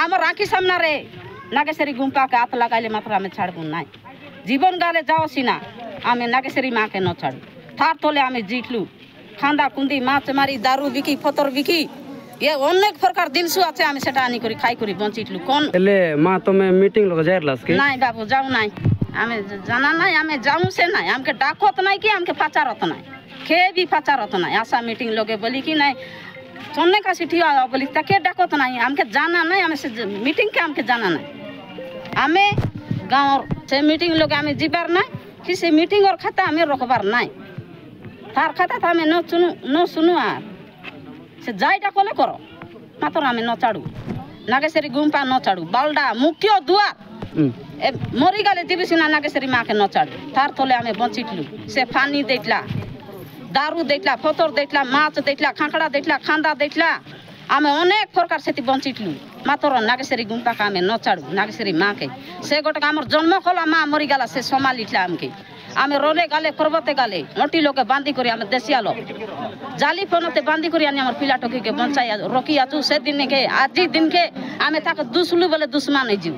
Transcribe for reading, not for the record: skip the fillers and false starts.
आमर आँखि सामना रे नागेश्वरी गुम्पा के हाथ लगाइले मात्र आमे छाड़बू नाई जीवन गाले जाओ सीना आमे नागेश्वरी माँ के न छाड़ू थार तोले आमे जितलू खांदा कुंदी माछ मारी दारू बिकी फतर बिकी ये अनेक प्रकार जिनिस আছে আমি সেটা আনি করে খাই করে বঞ্চিতলু কোন এলে মা তুমি মিটিং লোক যাইরলাস কি নাই বাবু যাও নাই আমি জানা নাই আমি যাও সে নাই আমাকে ডাকত নাই কি আমাকে পাচারত নাই কে भी পাচারত নাই আশা মিটিং লোকে বলি কি নাই सोने का सिटी बोली तके डाकत नहीं हमके जाना नहीं हमें से मीटिंग के हमके जाना नहीं हमें गाँव से मीटिंग लोग हमें जीबार नहीं किसी मीटिंग और खाता हमें रोकबार नहीं थार खाता था हमें न सुनु आर से जाय डाकोले करो मात्र हमें न चाड़ू नागेश्वरी गुम्पा न चाड़ू बालडा मुख्य दुआर मरी गले दिवसीना नागेश्वरी माँ के न चाड़ू थार तोले हमें बंचितलू से पानी देटला दारू देखला फतर देखला माछ देखला खांकड़ा देखला खांदा देखला आमे अनेक प्रकार से बंचितलू मात्र नागेश्वरी गुम्पा का आमे न चाड़ू नागेश्वरी माँ के से गोटे आमर जन्म कला माँ मरी गला से सम्भालिटला आमके आमे रोले गाले पर्वते गाले मोटी लोके बांधी करी आमे देसिया लोग जाली पनते बांधी करी आनी आमर पिला टोकी के बंचाई रोकी आचू से दिन के आज दिन के आमे ताके दुसलू बोले दुश्मन नहीं जीव